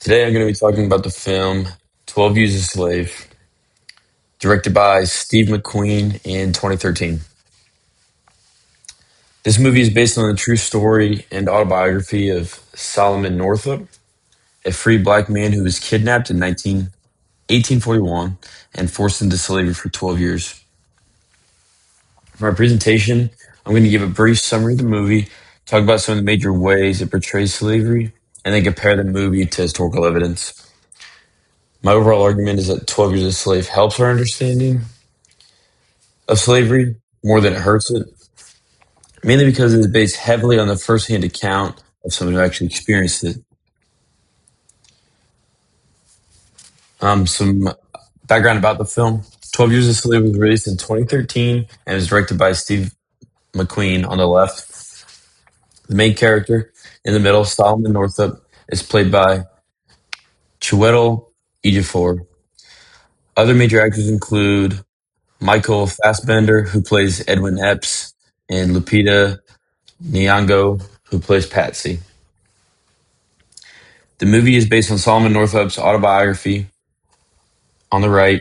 Today I'm going to be talking about the film 12 Years a Slave, directed by Steve McQueen in 2013. This movie is based on the true story and autobiography of Solomon Northup, a free black man who was kidnapped in 1841 and forced into slavery for 12 years. For my presentation, I'm going to give a brief summary of the movie, talk about some of the major ways it portrays slavery, and then compare the movie to historical evidence. My overall argument is that 12 Years a Slave helps our understanding of slavery more than it hurts it, mainly because it is based heavily on the first-hand account of someone who actually experienced it. Some background about the film. 12 Years a Slave was released in 2013 and was directed by Steve McQueen on the left. The main character in the middle, Solomon Northup, is played by Chiwetel Ejiofor. Other major actors include Michael Fassbender, who plays Edwin Epps, and Lupita Nyong'o, who plays Patsy. The movie is based on Solomon Northup's autobiography, On the Right,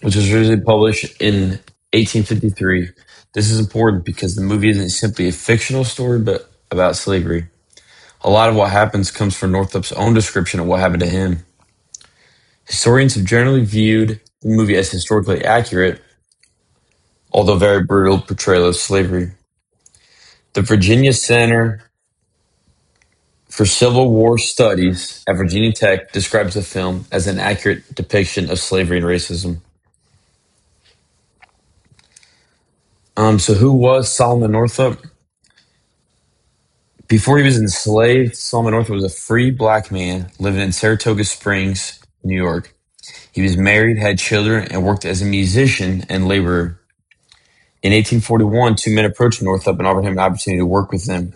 which was originally published in 1853. This is important because the movie isn't simply a fictional story, but about slavery. A lot of what happens comes from Northup's own description of what happened to him. Historians have generally viewed the movie as historically accurate, although very brutal portrayal of slavery. The Virginia Center for Civil War Studies at Virginia Tech describes the film as an accurate depiction of slavery and racism. So who was Solomon Northup? Before he was enslaved, Solomon Northup was a free black man living in Saratoga Springs, New York. He was married, had children, and worked as a musician and laborer. In 1841, two men approached Northup and offered him an opportunity to work with them.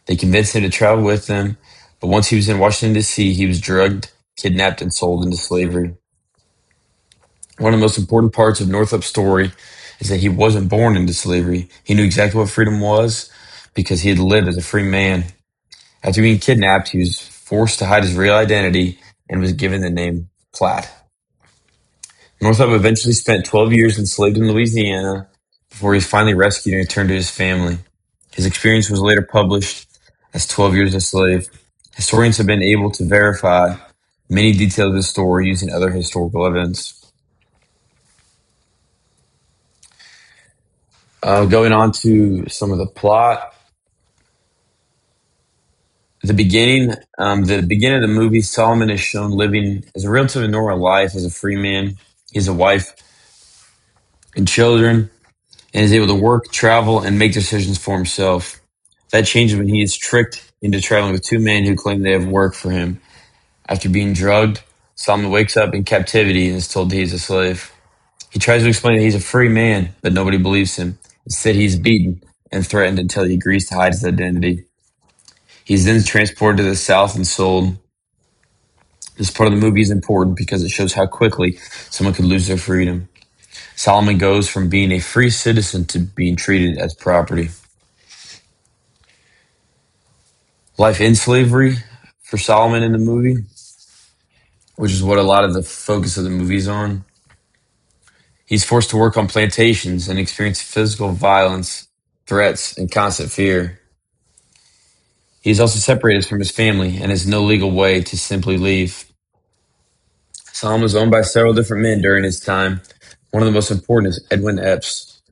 They convinced him to travel with them, but once he was in Washington, D.C., he was drugged, kidnapped, and sold into slavery. One of the most important parts of Northup's story is that he wasn't born into slavery. He knew exactly what freedom was because he had lived as a free man. After being kidnapped, he was forced to hide his real identity and was given the name Platt. Northup eventually spent 12 years enslaved in Louisiana before he was finally rescued and returned to his family. His experience was later published as 12 Years a Slave. Historians have been able to verify many details of the story using other historical evidence. Going on to some of the plot. The beginning of the movie, Solomon is shown living as a relatively normal life as a free man. He has a wife and children, and is able to work, travel, and make decisions for himself. That changes when he is tricked into traveling with two men who claim they have work for him. After being drugged, Solomon wakes up in captivity and is told he is a slave. He tries to explain that he's a free man, but nobody believes him. Instead, he's beaten and threatened until he agrees to hide his identity. He's then transported to the South and sold. This part of the movie is important because it shows how quickly someone could lose their freedom. Solomon goes from being a free citizen to being treated as property. Life in slavery for Solomon in the movie, which is what a lot of the focus of the movie is on. He's forced to work on plantations and experience physical violence, threats, and constant fear. He is also separated from his family and has no legal way to simply leave. Solomon was owned by several different men during his time. One of the most important is Edwin Epps.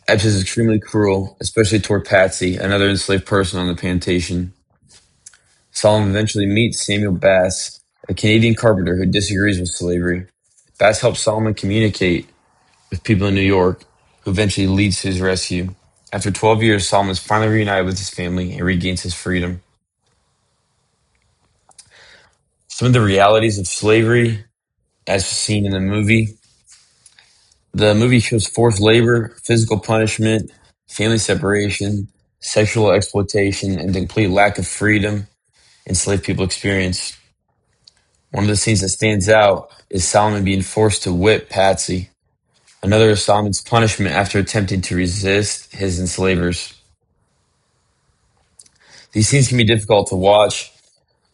Epps is extremely cruel, especially toward Patsy, another enslaved person on the plantation. Solomon eventually meets Samuel Bass, a Canadian carpenter who disagrees with slavery. Bass helps Solomon communicate with people in New York, who eventually leads to his rescue. After 12 years, Solomon is finally reunited with his family and regains his freedom. Some of the realities of slavery, as seen in the movie. The movie shows forced labor, physical punishment, family separation, sexual exploitation, and the complete lack of freedom enslaved people experience. One of the scenes that stands out is Solomon being forced to whip Patsy, another of Solomon's punishment after attempting to resist his enslavers. These scenes can be difficult to watch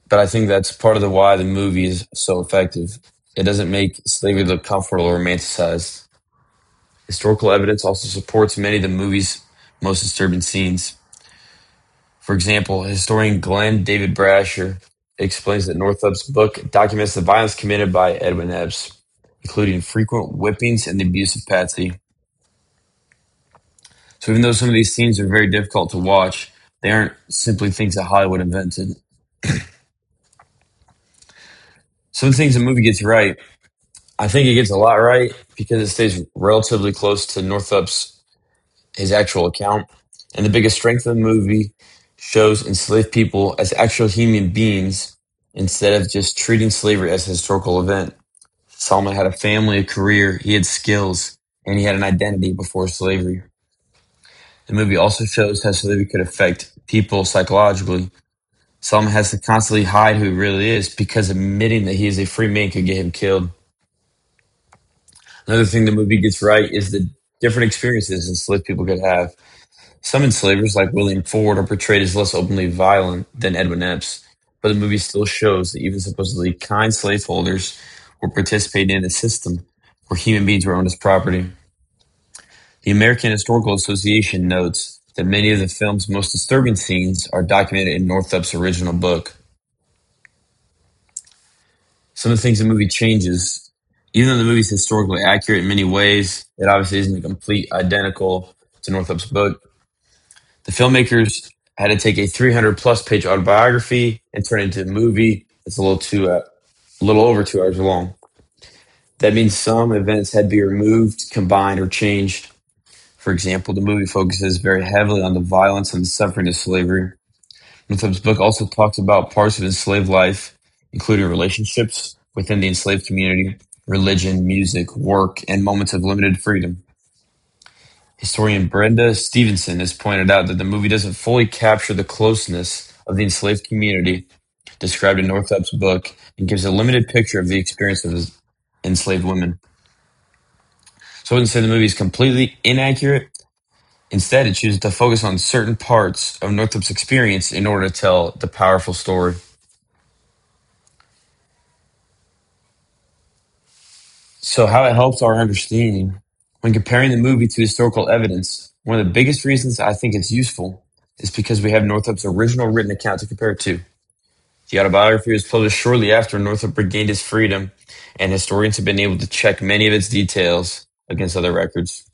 but I think that's part of the why the movie is so effective. It doesn't make slavery look comfortable or romanticized. Historical evidence also supports many of the movie's most disturbing scenes. For example, historian Glenn David Brasher explains that Northup's book documents the violence committed by Edwin Epps, including frequent whippings and the abuse of Patsy. So even though some of these scenes are very difficult to watch, they aren't simply things that Hollywood invented. Some things the movie gets right. I think it gets a lot right because it stays relatively close to Northup's his actual account. And the biggest strength of the movie shows enslaved people as actual human beings instead of just treating slavery as a historical event. Solomon had a family, a career, he had skills, and he had an identity before slavery. The movie also shows how slavery could affect people psychologically. Solomon has to constantly hide who he really is because admitting that he is a free man could get him killed. Another thing the movie gets right is the different experiences enslaved people could have. Some enslavers, like William Ford, are portrayed as less openly violent than Edwin Epps, but the movie still shows that even supposedly kind slaveholders were participating in a system where human beings were owned as property. The American Historical Association notes that many of the film's most disturbing scenes are documented in Northup's original book. Some of the things the movie changes, even though the movie is historically accurate in many ways, it obviously isn't a complete identical to Northup's book. The filmmakers had to take a 300 plus page autobiography and turn it into a movie that's a little over 2 hours long. That means some events had to be removed, combined, or changed. For example, the movie focuses very heavily on the violence and the suffering of slavery. Northup's book also talks about parts of enslaved life, including relationships within the enslaved community, religion, music, work, and moments of limited freedom. Historian Brenda Stevenson has pointed out that the movie doesn't fully capture the closeness of the enslaved community described in Northup's book and gives a limited picture of the experience of his enslaved women. So I wouldn't say the movie is completely inaccurate. Instead, it chooses to focus on certain parts of Northup's experience in order to tell the powerful story. So, how it helps our understanding. When comparing the movie to historical evidence, one of the biggest reasons I think it's useful is because we have Northup's original written account to compare it to. The autobiography was published shortly after Northup regained his freedom, and historians have been able to check many of its details against other records.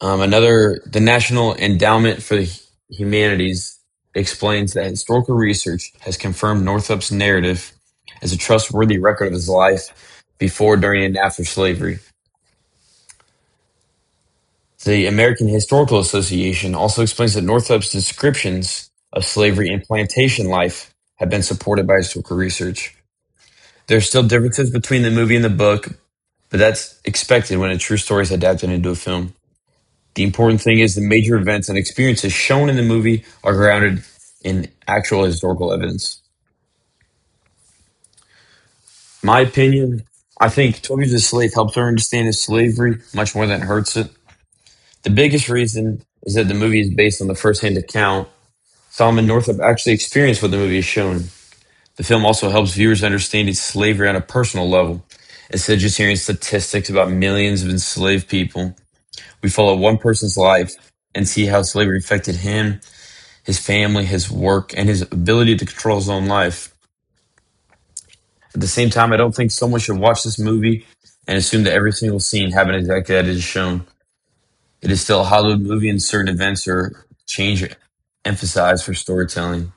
The National Endowment for the Humanities explains that historical research has confirmed Northup's narrative as a trustworthy record of his life before, during, and after slavery. The American Historical Association also explains that Northup's descriptions of slavery and plantation life have been supported by historical research. There are still differences between the movie and the book, but that's expected when a true story is adapted into a film. The important thing is the major events and experiences shown in the movie are grounded in actual historical evidence. My opinion, I think 12 Years a Slave helps her understand slavery much more than it hurts it. The biggest reason is that the movie is based on the first-hand account. Solomon Northup actually experienced what the movie is showing. The film also helps viewers understand slavery on a personal level. Instead of just hearing statistics about millions of enslaved people, we follow one person's life and see how slavery affected him, his family, his work, and his ability to control his own life. At the same time, I don't think someone should watch this movie and assume that every single scene happened exactly as it is shown. It is still a Hollywood movie, and certain events are changed or emphasized for storytelling.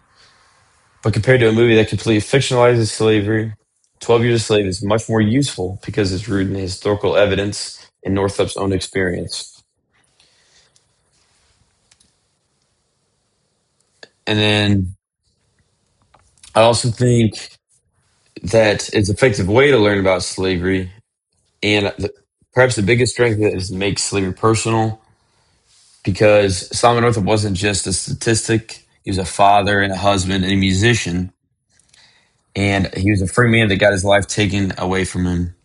But compared to a movie that completely fictionalizes slavery, 12 Years a Slave is much more useful because it's rooted in historical evidence and Northup's own experience. And then I also think that it's an effective way to learn about slavery. And perhaps the biggest strength is to make slavery personal because Solomon Northup wasn't just a statistic, he was a father and a husband and a musician. And he was a free man that got his life taken away from him.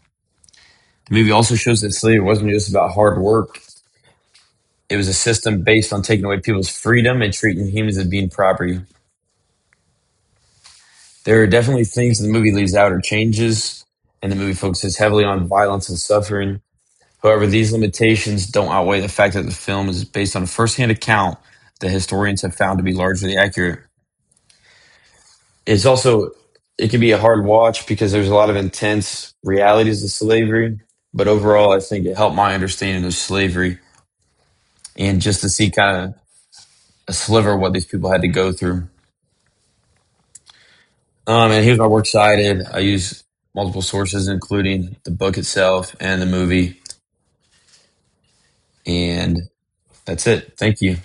The movie also shows that slavery wasn't just about hard work. It was a system based on taking away people's freedom and treating humans as being property. There are definitely things the movie leaves out or changes, and the movie focuses heavily on violence and suffering. However, these limitations don't outweigh the fact that the film is based on a first-hand account that historians have found to be largely accurate. It's also it can be a hard watch because there's a lot of intense realities of slavery, but overall, I think it helped my understanding of slavery and just to see kind of a sliver of what these people had to go through. And here's my works cited. I use multiple sources, including the book itself and the movie, and that's it. Thank you.